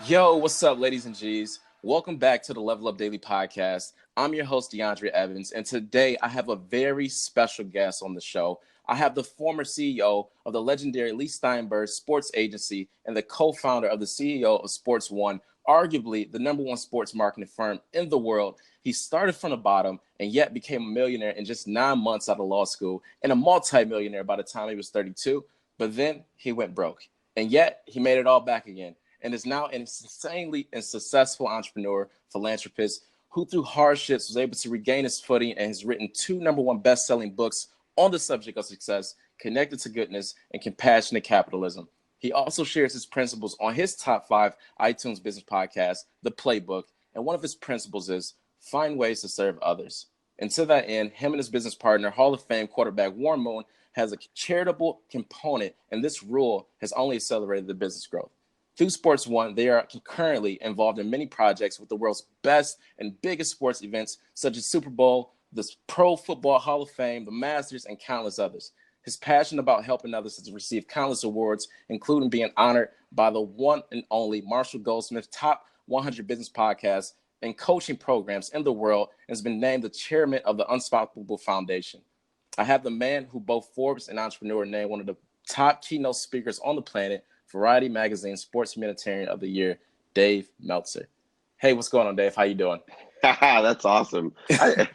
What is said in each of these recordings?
Yo, what's up, ladies and G's? Welcome back to the Level Up Daily Podcast. I'm your host, DeAndre Evans, and today I have a very special guest on the show. I have the former CEO of the legendary Lee Steinberg Sports Agency and the co-founder of the CEO of Sports One, arguably the number one sports marketing firm in the world. He started from the bottom and yet became a millionaire in just 9 months out of law school and a multi-millionaire by the time he was 32. But then he went broke, and yet he made it all back again and is now an insanely and successful entrepreneur, philanthropist, who through hardships was able to regain his footing and has written 2 number one best-selling books on the subject of success, Connected to Goodness and Compassionate Capitalism. He also shares his principles on his top 5 iTunes business podcast, The Playbook, and one of his principles is find ways to serve others. And to that end, him and his business partner, Hall of Fame quarterback Warren Moon, has a charitable component, and this rule has only accelerated the business growth. Through Sports One, they are concurrently involved in many projects with the world's best and biggest sports events, such as Super Bowl, the Pro Football Hall of Fame, the Masters, and countless others. His passion about helping others has received countless awards, including being honored by the one and only Marshall Goldsmith Top 100 Business Podcasts and Coaching Programs in the world, and has been named the chairman of the Unstoppable Foundation. I have the man who both Forbes and Entrepreneur named one of the top keynote speakers on the planet, Variety Magazine Sports Humanitarian of the Year, Dave Meltzer. Hey, what's going on, Dave? How you doing? That's awesome. I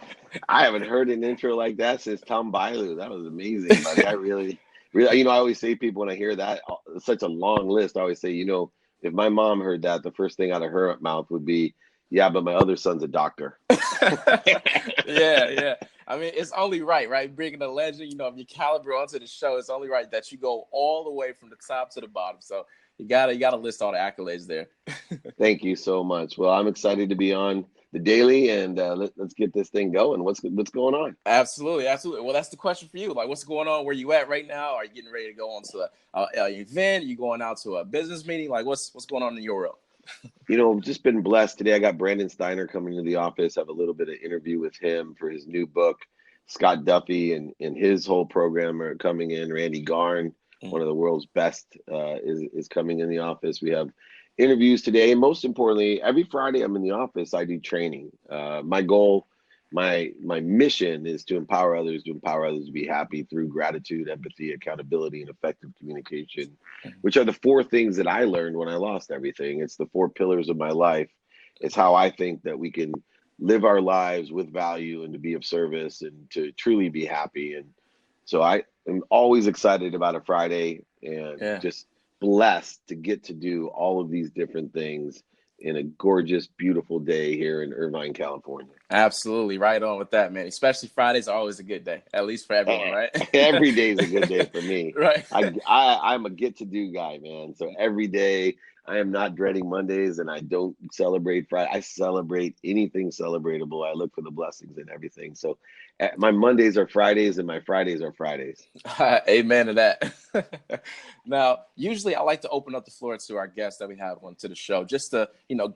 haven't heard an intro like that since Tom Bilyeu. That was amazing, buddy. I really, I always say people when I hear that, such a long list, I always say, if my mom heard that, the first thing out of her mouth would be, yeah, but my other son's a doctor. Yeah. I mean, it's only right? Bringing a legend, of your caliber onto the show, it's only right that you go all the way from the top to the bottom. So you gotta list all the accolades there. Thank you so much. Well, I'm excited to be on the daily, and let's get this thing going. What's going on? Absolutely. Well, that's the question for you. Like, what's going on? Where you at right now? Are you getting ready to go on to an event? Are you going out to a business meeting? Like, what's going on in your world? Just been blessed today. I got Brandon Steiner coming to the office. Have a little bit of interview with him for his new book. Scott Duffy and his whole program are coming in. Randy Garn, one of the world's best, is coming in the office. We have interviews today. Most importantly, every Friday I'm in the office. I do training. My goal, my mission is to empower others to be happy through gratitude, empathy, accountability, and effective communication, which are the 4 things that I learned when I lost everything. It's the 4 pillars of my life. It's how I think that we can live our lives with value and to be of service and to truly be happy. And so I am always excited about a Friday and just blessed to get to do all of these different things in a gorgeous, beautiful day here in Irvine, California. Absolutely. Right on with that, man. Especially Fridays are always a good day, at least for everyone, right? Every day is a good day for me. Right. I'm a get to do guy, man. So every day I am not dreading Mondays, and I don't celebrate Friday. I celebrate anything celebratable. I look for the blessings in everything. So my Mondays are Fridays and my Fridays are Fridays. Amen to that. Now, usually I like to open up the floor to our guests that we have on to the show just to,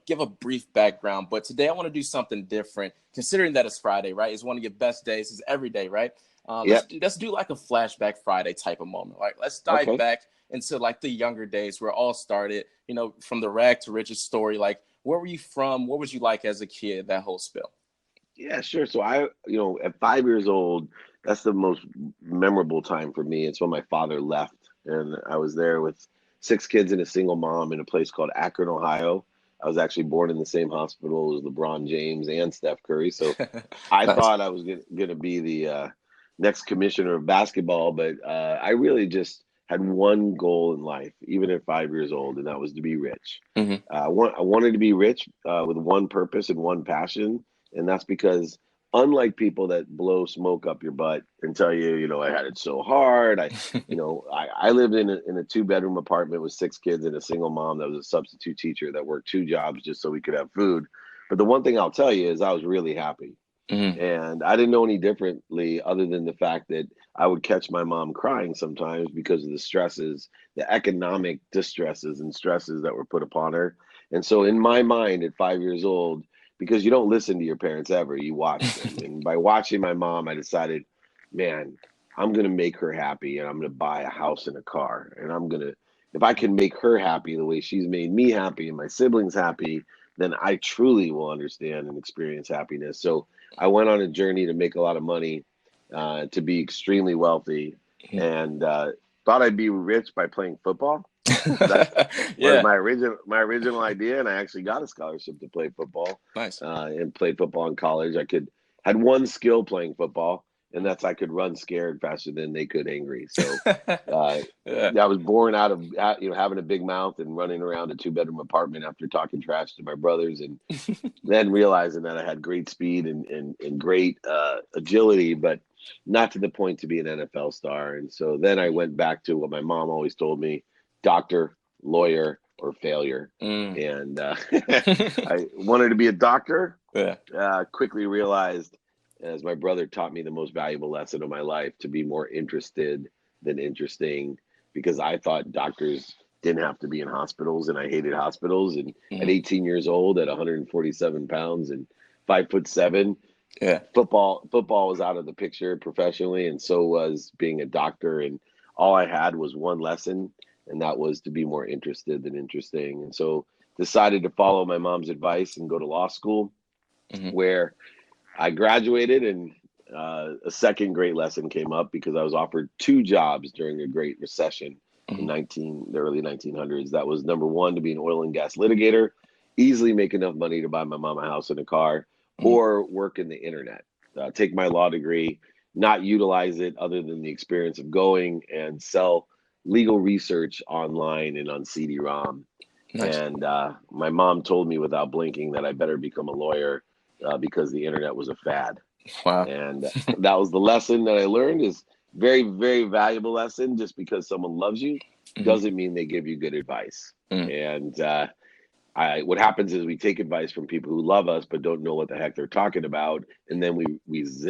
give a brief background. But today I want to do something different, considering that it's Friday, right? It's one of your best days. It's every day, right? Let's do like a flashback Friday type of moment. Like, let's dive back into like the younger days where it all started, from the rag to riches story. Like, where were you from? What was you like as a kid, that whole spill? Yeah, sure. So at 5 years old, that's the most memorable time for me. It's when my father left, and I was there with 6 kids and a single mom in a place called Akron, Ohio. I was actually born in the same hospital as LeBron James and Steph Curry, so I Nice. thought I was going to be the next commissioner of basketball, but I really just had one goal in life, even at 5 years old, and that was to be rich. Mm-hmm. I wanted to be rich with one purpose and one passion, and that's because unlike people that blow smoke up your butt and tell you, I had it so hard. I lived in a 2-bedroom apartment with 6 kids and a single mom that was a substitute teacher that worked 2 jobs just so we could have food. But the one thing I'll tell you is I was really happy. Mm-hmm. And I didn't know any differently other than the fact that I would catch my mom crying sometimes because of the stresses, the economic distresses and stresses that were put upon her. And so in my mind at 5 years old, because you don't listen to your parents ever, you watch them. And by watching my mom, I decided, man, I'm going to make her happy, and I'm going to buy a house and a car, and I'm going to if I can make her happy the way she's made me happy and my siblings happy, then I truly will understand and experience happiness. So I went on a journey to make a lot of money, to be extremely wealthy, and thought I'd be rich by playing football. That was Yeah. my original idea, and I actually got a scholarship to play football. Nice. And played football in college. Had one skill playing football, and that's I could run scared faster than they could angry. So Yeah. I was born out of having a big mouth and running around a 2-bedroom apartment after talking trash to my brothers, and then realizing that I had great speed and great agility, but not to the point to be an NFL star. And so then I went back to what my mom always told me: doctor, lawyer, or failure. And I wanted to be a doctor. Yeah. Quickly realized, as my brother taught me the most valuable lesson of my life, to be more interested than interesting, because I thought doctors didn't have to be in hospitals, and I hated hospitals. And at 18 years old, at 147 pounds and 5'7", Yeah. football was out of the picture professionally, and so was being a doctor. And all I had was one lesson, and that was to be more interested than interesting. And so decided to follow my mom's advice and go to law school, where I graduated, and a second great lesson came up because I was offered 2 jobs during a great recession in the early 1900s. That was, number one, to be an oil and gas litigator, easily make enough money to buy my mom a house and a car, or work in the internet. Take my law degree, not utilize it other than the experience of going and sell legal research online and on CD-ROM. Nice. And my mom told me without blinking that I better become a lawyer, because the internet was a fad. Wow. And that was the lesson that I learned. Is very, very valuable lesson. Just because someone loves you doesn't mean they give you good advice. And what happens is we take advice from people who love us but don't know what the heck they're talking about, and then we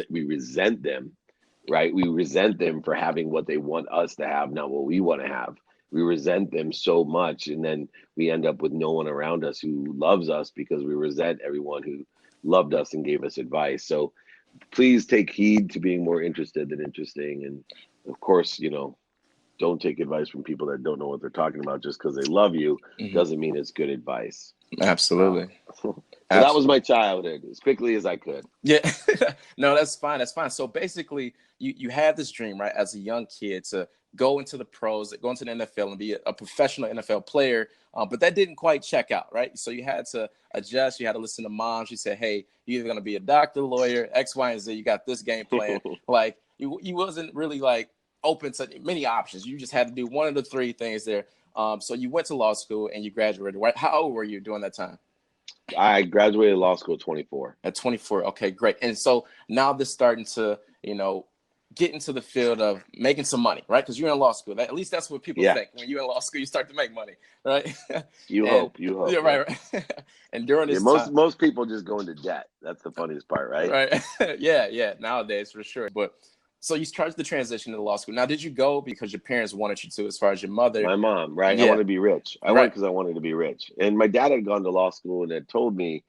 resent them, right? We resent them for having what they want us to have, not what we want to have. We resent them so much, and then we end up with no one around us who loves us, because we resent everyone who loved us and gave us advice. So please take heed to being more interested than interesting. And of course, don't take advice from people that don't know what they're talking about. Just because they love you doesn't mean it's good advice. Absolutely. So that was my childhood, as quickly as I could. Yeah. No, that's fine. That's fine. So basically, you had this dream, right, as a young kid, to go into the pros, go into the NFL and be a professional NFL player. But that didn't quite check out, right? So you had to adjust. You had to listen to mom. She said, hey, you're either going to be a doctor, lawyer, X, Y, and Z. You got this game plan. Like, you wasn't really like open to many options. You just had to do one of the 3 things there. So you went to law school and you graduated. Right? How old were you during that time? I graduated law school at 24. At 24. Okay, great. And so now this starting to, get into the field of making some money, right? Because you're in law school. At least that's what people think. When you're in law school, you start to make money, right? You hope. Yeah, right. And during this time, most people just go into debt. That's the funniest part, right? Right. Yeah. Nowadays, for sure. But so you started the transition to law school. Now, did you go because your parents wanted you to, as far as your mother? My mom, right? Yeah. I want to be rich. I went because I wanted to be rich. And my dad had gone to law school and had told me,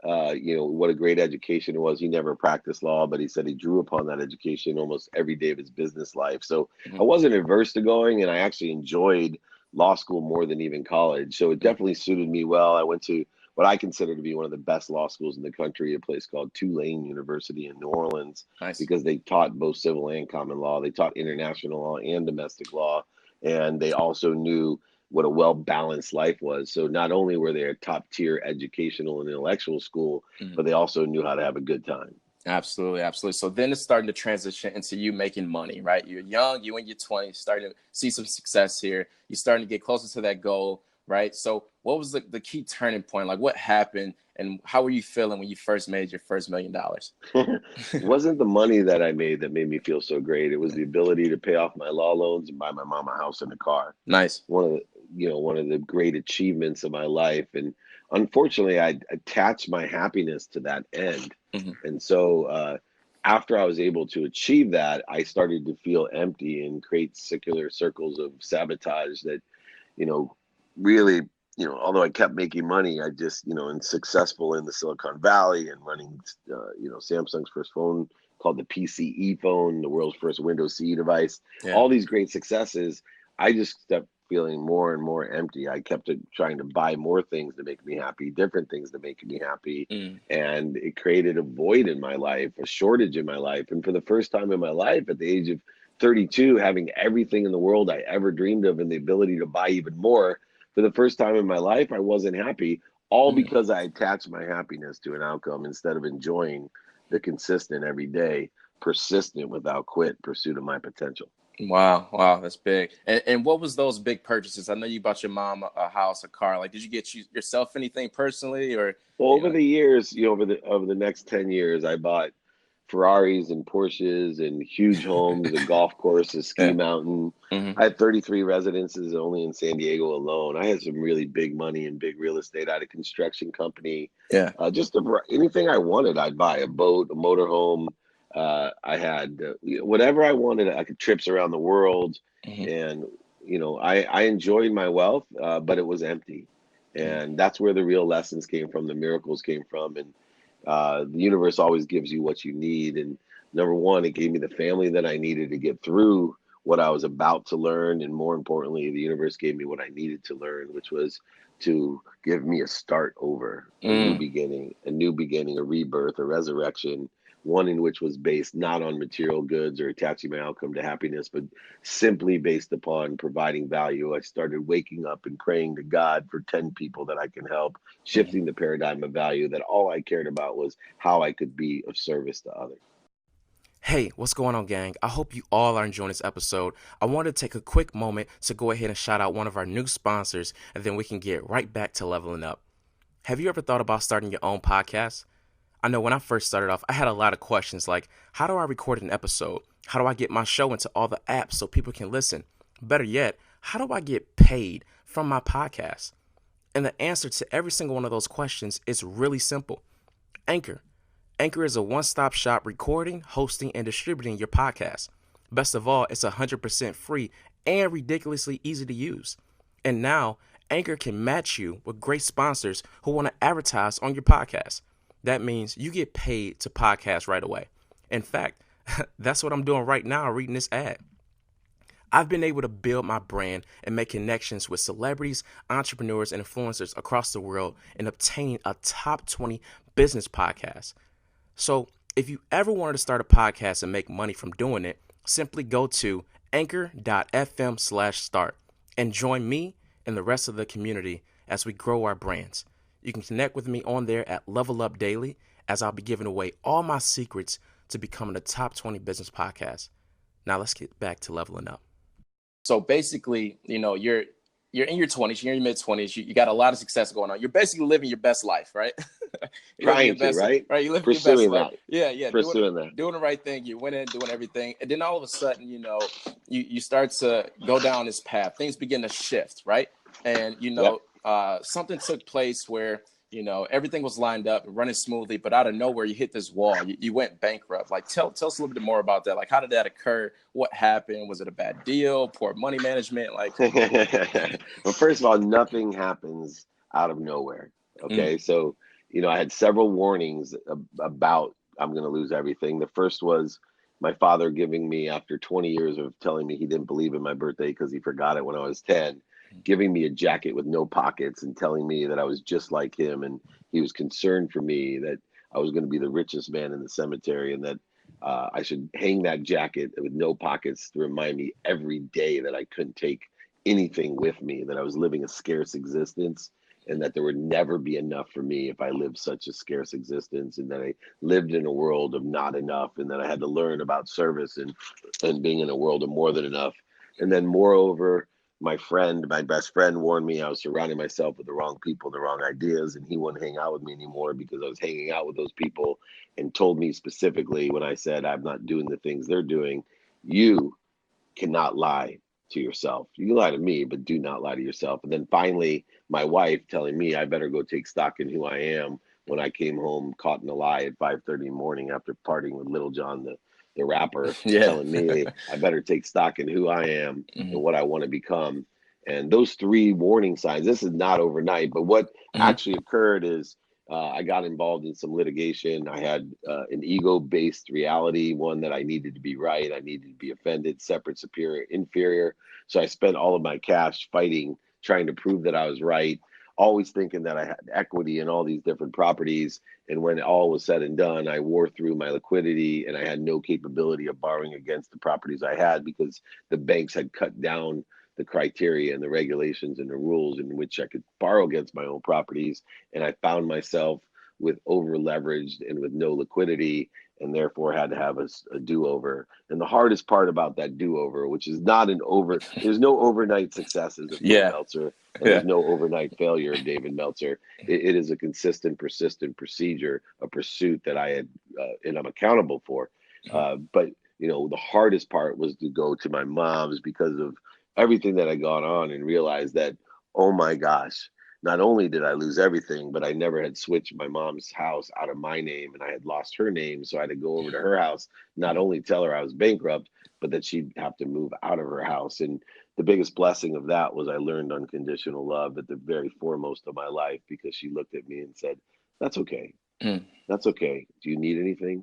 what a great education it was. He never practiced law, but he said he drew upon that education almost every day of his business life. So I wasn't averse to going, and I actually enjoyed law school more than even college. So it definitely suited me well. I went to what I consider to be one of the best law schools in the country, a place called Tulane University in New Orleans, because they taught both civil and common law. They taught international law and domestic law, and they also knew what a well-balanced life was. So not only were they a top-tier educational and intellectual school, but they also knew how to have a good time. Absolutely. So then it's starting to transition into you making money, right? You're young, you in your 20s, starting to see some success here. You're starting to get closer to that goal, right? So what was the key turning point? Like, what happened, and how were you feeling when you first made your first $1 million? It wasn't the money that I made that made me feel so great. It was the ability to pay off my law loans and buy my mom a house and a car. Nice. One of the great achievements of my life. And unfortunately, I attached my happiness to that end. And so after I was able to achieve that, I started to feel empty and create circular circles of sabotage that, really, although I kept making money, I just, and successful in the Silicon Valley and running, Samsung's first phone called the PCE phone, the world's first Windows CE device, all these great successes. I just feeling more and more empty. I kept trying to buy more things to make me happy, different things to make me happy. Mm. And it created a void in my life, a shortage in my life. And for the first time in my life, at the age of 32, having everything in the world I ever dreamed of and the ability to buy even more, for the first time in my life, I wasn't happy, all Mm. because I attached my happiness to an outcome instead of enjoying the consistent, everyday, persistent, without quit pursuit of my potential. Wow, wow, that's big. And what was those big purchases? I know you bought your mom a house, a car. Like, did you get yourself anything personally, or Well, you over know? the years, over the next 10 years, I bought Ferraris and Porsches and huge homes, a golf course, a ski Yeah. mountain. Hmm. I had 33 residences only in San Diego alone. I had some really big money in big real estate. I had a construction company. Yeah. Anything I wanted, I'd buy a boat, a motorhome. I had whatever I wanted. I could trips around the world, Hmm. and I enjoyed my wealth, but it was empty, and that's where the real lessons came from. The miracles came from, and the universe always gives you what you need. And number one, it gave me the family that I needed to get through what I was about to learn. And more importantly, the universe gave me what I needed to learn, which was to give me a start over, Mm. a new beginning, a rebirth, a resurrection, one in which was based not on material goods or attaching my outcome to happiness, but simply based upon providing value. I started waking up and praying to God for 10 people that I can help, Mhm. shifting the paradigm of value, that all I cared about was how I could be of service to others. Hey, what's going on, gang? I hope you all are enjoying this episode. I wanted to take a quick moment to go ahead and shout out one of our new sponsors, and then we can get right back to leveling up. Have you ever thought about starting your own podcast? I know when I first started off, I had a lot of questions like, how do I record an episode? How do I get my show into all the apps so people can listen? Better yet, how do I get paid from my podcast? And the answer to every single one of those questions is really simple. Anchor. Anchor is a one-stop shop recording, hosting, and distributing your podcast. Best of all, it's 100% free and ridiculously easy to use. And now, Anchor can match you with great sponsors who want to advertise on your podcast. That means you get paid to podcast right away. In fact, that's what I'm doing right now reading this ad. I've been able to build my brand and make connections with celebrities, entrepreneurs, and influencers across the world and obtain a top 20 business podcast. So if you ever wanted to start a podcast and make money from doing it, simply go to anchor.fm/start and join me and the rest of the community as we grow our brands. You can connect with me on there at Level Up Daily, as I'll be giving away all my secrets to becoming a top 20 business podcast. Now let's get back to leveling up. So basically, you're in your 20s, you're in your mid 20s, you got a lot of success going on. You're basically living your best life, right? You're living your Trying to, best, right? right? You're living your best Pursuing life. that. Yeah, yeah, Pursuing that. doing the right thing. You're winning, doing everything, and then all of a sudden, you start to go down this path. Things begin to shift, right? And Yep. something took place where everything was lined up and running smoothly, but out of nowhere you hit this wall. You went bankrupt. Like tell us a little bit more about that. Like, how did that occur? What happened? Was it a bad deal? Poor money management? Like, Well, first of all, nothing happens out of nowhere. mm, Okay. So, I had several warnings about I'm going to lose everything. The first was my father giving me, after 20 years of telling me he didn't believe in my birthday because he forgot it when I was 10, giving me a jacket with no pockets and telling me that I was just like him. And he was concerned for me, that I was going to be the richest man in the cemetery, and that I should hang that jacket with no pockets to remind me every day that I couldn't take anything with me, that I was living a scarce existence, and that there would never be enough for me if I lived such a scarce existence, and that I lived in a world of not enough, and that I had to learn about service and being in a world of more than enough. And then moreover, my best friend warned me I was surrounding myself with the wrong people, the wrong ideas, and he wouldn't hang out with me anymore because I was hanging out with those people, and told me specifically, when I said I'm not doing the things they're doing, you cannot lie to yourself. You can lie to me, but do not lie to yourself. And then finally, my wife telling me I better go take stock in who I am, when I came home caught in a lie at 5:30 in the morning after partying with Little John, the rapper, yeah. telling me I better take stock in who I am Hmm. and what I want to become. And those three warning signs, this is not overnight, but what Hmm. actually occurred is I got involved in some litigation. I had an ego-based reality, one that I needed to be right. I needed to be offended, separate, superior, inferior. So I spent all of my cash fighting, trying to prove that I was right, always thinking that I had equity in all these different properties. And when all was said and done, I wore through my liquidity and I had no capability of borrowing against the properties I had because the banks had cut down the criteria and the regulations and the rules in which I could borrow against my own properties. And I found myself with over leveraged and with no liquidity, and therefore had to have a do-over. And the hardest part about that do-over, which is not there's no overnight successes of Phil Yeah. Meltzer, and Yeah. there's no overnight failure of David Meltzer. It is a consistent, persistent procedure, a pursuit that I had, and I'm accountable for. But the hardest part was to go to my mom's because of everything that had gone on and realize that, oh my gosh, not only did I lose everything, but I never had switched my mom's house out of my name and I had lost her name. So I had to go over to her house, not only tell her I was bankrupt, but that she'd have to move out of her house. And the biggest blessing of that was I learned unconditional love at the very foremost of my life, because she looked at me and said, "That's okay. Mm. That's okay. Do you need anything?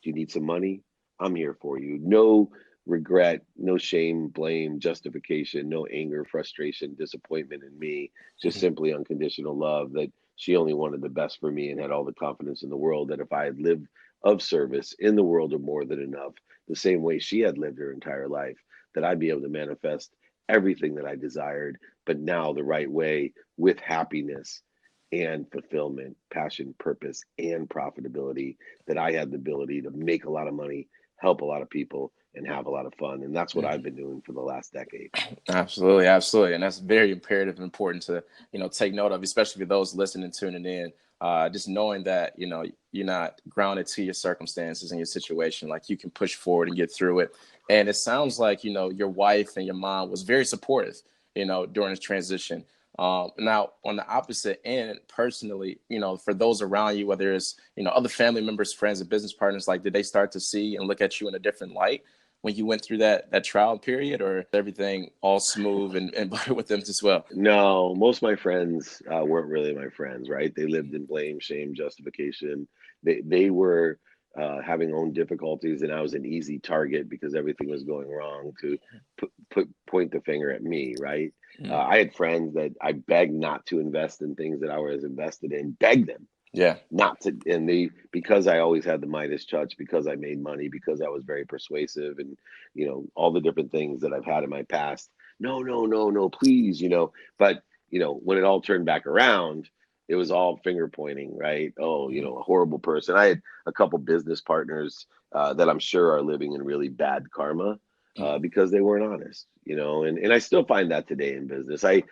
Do you need some money? I'm here for you." No regret, no shame, blame, justification, no anger, frustration, disappointment in me, just simply unconditional love, that she only wanted the best for me and had all the confidence in the world that if I had lived of service in the world of more than enough, the same way she had lived her entire life, that I'd be able to manifest everything that I desired, but now the right way, with happiness and fulfillment, passion, purpose, and profitability, that I had the ability to make a lot of money, help a lot of people, and have a lot of fun. And that's what I've been doing for the last decade. Absolutely, absolutely, and that's very imperative and important to take note of, especially for those listening, tuning in. Just knowing that you're not grounded to your circumstances and your situation, like you can push forward and get through it. And it sounds like your wife and your mom was very supportive, during this transition. Now, on the opposite end, personally, for those around you, whether it's other family members, friends, and business partners, like did they start to see and look at you in a different light when you went through that trial period, or everything all smooth and butter with them as well? No, most of my friends weren't really my friends, right? They lived in blame, shame, justification. They were having own difficulties, and I was an easy target because everything was going wrong to point the finger at me, right? I had friends that I begged not to invest in things that I was invested in, begged them Yeah. not to, and because I always had the Midas touch, because I made money, because I was very persuasive, and all the different things that I've had in my past. No, no, no, no, please, but when it all turned back around, it was all finger pointing, right? Oh, a horrible person. I had a couple business partners that I'm sure are living in really bad karma because they weren't honest, and I still find that today in business. I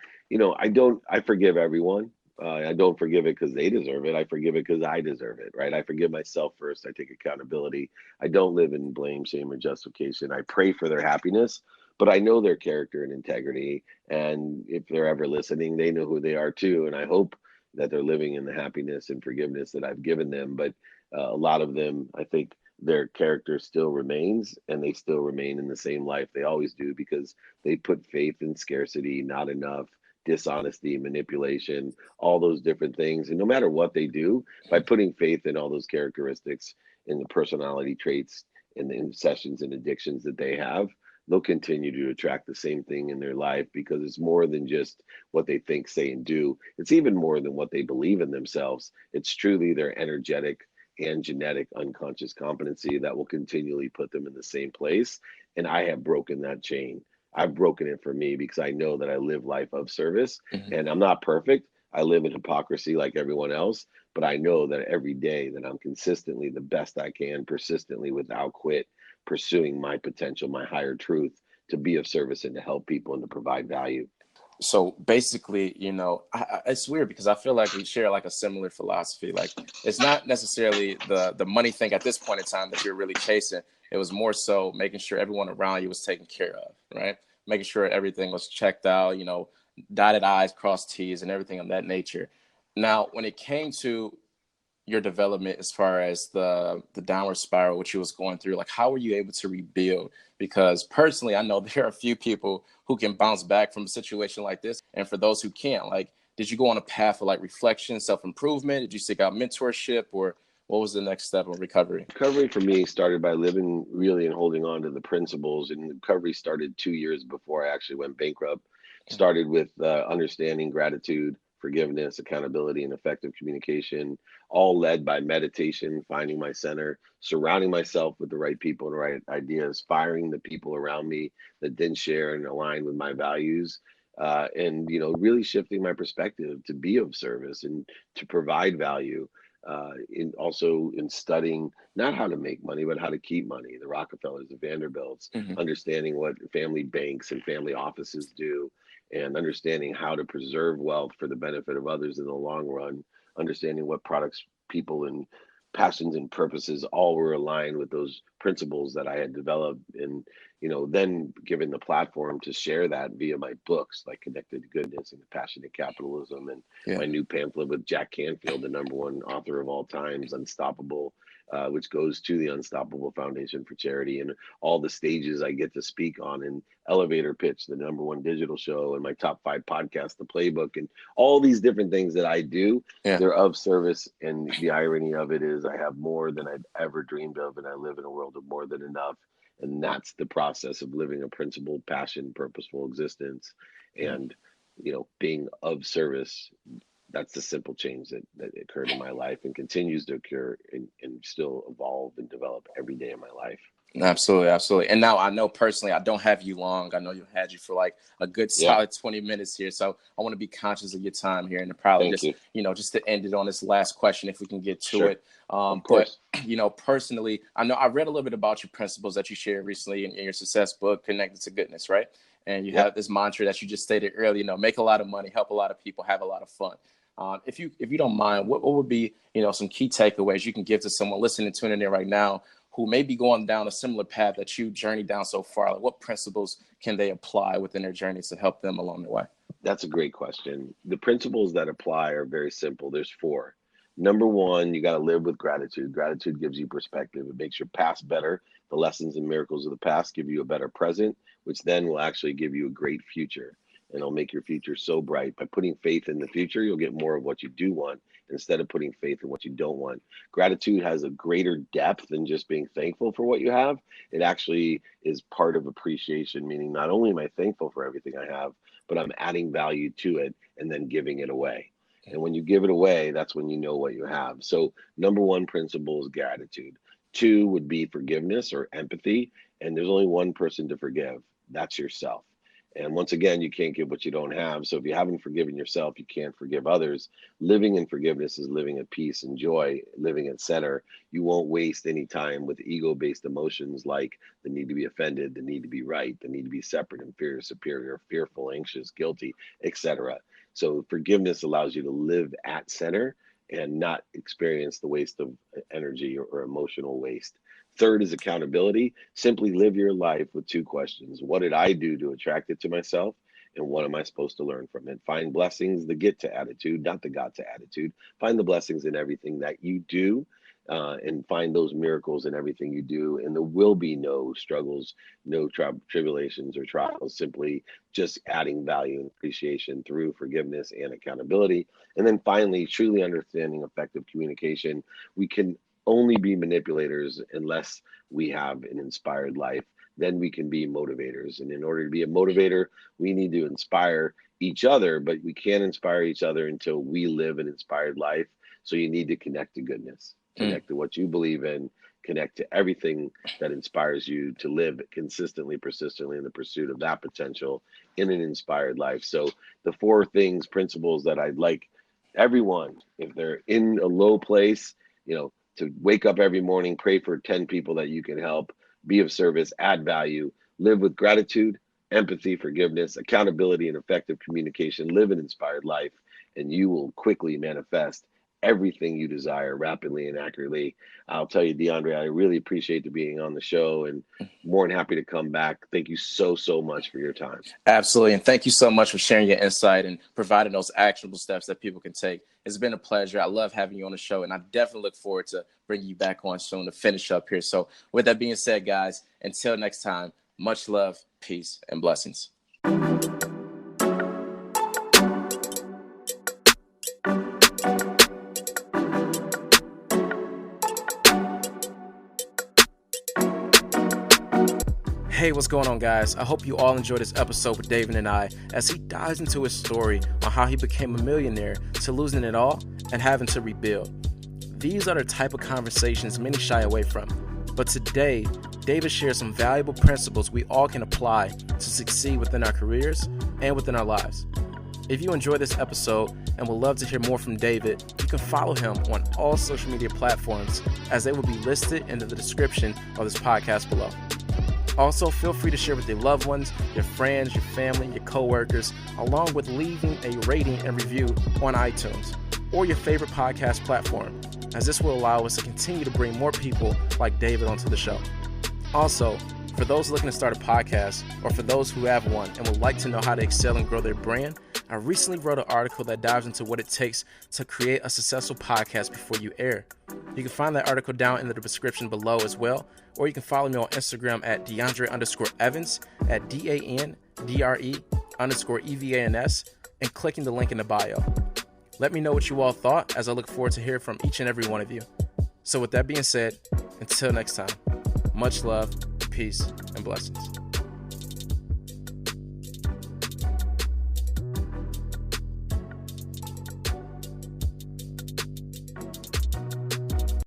forgive everyone. I don't forgive it because they deserve it. I forgive it because I deserve it, right? I forgive myself first. I take accountability. I don't live in blame, shame, or justification. I pray for their happiness, but I know their character and integrity. And if they're ever listening, they know who they are too. And I hope that they're living in the happiness and forgiveness that I've given them. But a lot of them, I think their character still remains, and they still remain in the same life they always do, because they put faith in scarcity, not enough, dishonesty, manipulation, all those different things. And no matter what they do, by putting faith in all those characteristics, in the personality traits, and the obsessions and addictions that they have, they'll continue to attract the same thing in their life, because it's more than just what they think, say, and do. It's even more than what they believe in themselves. It's truly their energetic and genetic unconscious competency that will continually put them in the same place. And I have broken that chain. I've broken it for me because I know that I live life of service, and I'm not perfect. I live in hypocrisy like everyone else, but I know that every day that I'm consistently the best I can, persistently, without quit, pursuing my potential, my higher truth, to be of service and to help people and to provide value. So basically, it's weird because I feel like we share like a similar philosophy. Like it's not necessarily the money thing at this point in time that you're really chasing. It was more so making sure everyone around you was taken care of, right? Making sure everything was checked out, dotted I's, crossed T's, and everything of that nature. Now, when it came to your development as far as the downward spiral which you was going through, like how were you able to rebuild? Because personally, I know there are a few people who can bounce back from a situation like this, and for those who can't, like did you go on a path of like reflection, self-improvement? Did you seek out mentorship, or what was the next step of recovery? Recovery for me started by living really and holding on to the principles. And recovery started 2 years before I actually went bankrupt. Started with understanding gratitude, forgiveness, accountability, and effective communication, all led by meditation, finding my center, surrounding myself with the right people and the right ideas, firing the people around me that didn't share and align with my values. And really shifting my perspective to be of service and to provide value. In studying not how to make money, but how to keep money. The Rockefellers, the Vanderbilts, understanding what family banks and family offices do, and understanding how to preserve wealth for the benefit of others in the long run, understanding what products, people, and passions and purposes all were aligned with those principles that I had developed, and then given the platform to share that via my books like Connected to Goodness and Passionate Capitalism, and my new pamphlet with Jack Canfield, the #1 author of all times, Unstoppable, which goes to the Unstoppable Foundation for Charity, and all the stages I get to speak on, and Elevator Pitch, the #1 digital show, and my top 5 podcast, The Playbook, and all these different things that I do. They're of service. And the irony of it is I have more than I've ever dreamed of, and I live in a world of more than enough. And that's the process of living a principled, passion, purposeful existence, and being of service. That's the simple change that occurred in my life and continues to occur and still evolve and develop every day of my life. Absolutely, absolutely. And now I know personally, I don't have you long. I know you had you for like a good solid 20 minutes here. So I want to be conscious of your time here, and probably just to end it on this last question, if we can get to it. Of course. But personally, I know I read a little bit about your principles that you shared recently in your success book, Connected to Goodness, right? And you have this mantra that you just stated earlier, make a lot of money, help a lot of people, have a lot of fun. If you don't mind, what would be, some key takeaways you can give to someone listening, tuning in right now, who may be going down a similar path that you journeyed down so far? Like, what principles can they apply within their journey to help them along the way? That's a great question. The principles that apply are very simple. There's 4. #1, you got to live with gratitude. Gratitude gives you perspective. It makes your past better. The lessons and miracles of the past give you a better present, which then will actually give you a great future. And it'll make your future so bright. By putting faith in the future, you'll get more of what you do want instead of putting faith in what you don't want. Gratitude has a greater depth than just being thankful for what you have. It actually is part of appreciation, meaning not only am I thankful for everything I have, but I'm adding value to it and then giving it away. And when you give it away, that's when you know what you have. So #1 principle is gratitude. 2 would be forgiveness or empathy. And there's only one person to forgive. That's yourself. And once again, you can't give what you don't have. So if you haven't forgiven yourself, you can't forgive others. Living in forgiveness is living at peace and joy, living at center. You won't waste any time with ego-based emotions like the need to be offended, the need to be right, the need to be separate, inferior, superior, fearful, anxious, guilty, etc. So forgiveness allows you to live at center and not experience the waste of energy or emotional waste. 3rd is accountability. Simply live your life with 2 questions. What did I do to attract it to myself? And what am I supposed to learn from it? Find blessings, the get to attitude, not the got to attitude. Find the blessings in everything that you do, and find those miracles in everything you do. And there will be no struggles, no tribulations or trials, simply just adding value and appreciation through forgiveness and accountability. And then finally, truly understanding effective communication. We can only be manipulators unless we have an inspired life. Then we can be motivators. And in order to be a motivator, we need to inspire each other, but we can't inspire each other until we live an inspired life. So you need to connect to goodness, connect to what you believe in, connect to everything that inspires you to live consistently, persistently in the pursuit of that potential in an inspired life. So the 4 principles that I'd like everyone, if they're in a low place, to wake up every morning, pray for 10 people that you can help, be of service, add value, live with gratitude, empathy, forgiveness, accountability, and effective communication, live an inspired life, and you will quickly manifest everything you desire rapidly and accurately. I'll tell you, DeAndre, I really appreciate you being on the show, and more than happy to come back. Thank you so much for your time. Absolutely. And thank you so much for sharing your insight and providing those actionable steps that people can take. It's been a pleasure. I love having you on the show, and I definitely look forward to bringing you back on soon to finish up here. So with that being said, guys, until next time, much love, peace, and blessings. Hey, what's going on, guys? I hope you all enjoyed this episode with David and I as he dives into his story on how he became a millionaire to losing it all and having to rebuild. These are the type of conversations many shy away from. But today, David shares some valuable principles we all can apply to succeed within our careers and within our lives. If you enjoyed this episode and would love to hear more from David, you can follow him on all social media platforms as they will be listed in the description of this podcast below. Also, feel free to share with your loved ones, your friends, your family, your coworkers, along with leaving a rating and review on iTunes or your favorite podcast platform, as this will allow us to continue to bring more people like David onto the show. Also, for those looking to start a podcast, or for those who have one and would like to know how to excel and grow their brand, I recently wrote an article that dives into what it takes to create a successful podcast before you air. You can find that article down in the description below as well, or you can follow me on Instagram at DeAndre_Evans, at DANDRE_EVANS, and clicking the link in the bio. Let me know what you all thought, as I look forward to hearing from each and every one of you. So with that being said, until next time, much love, peace, and blessings.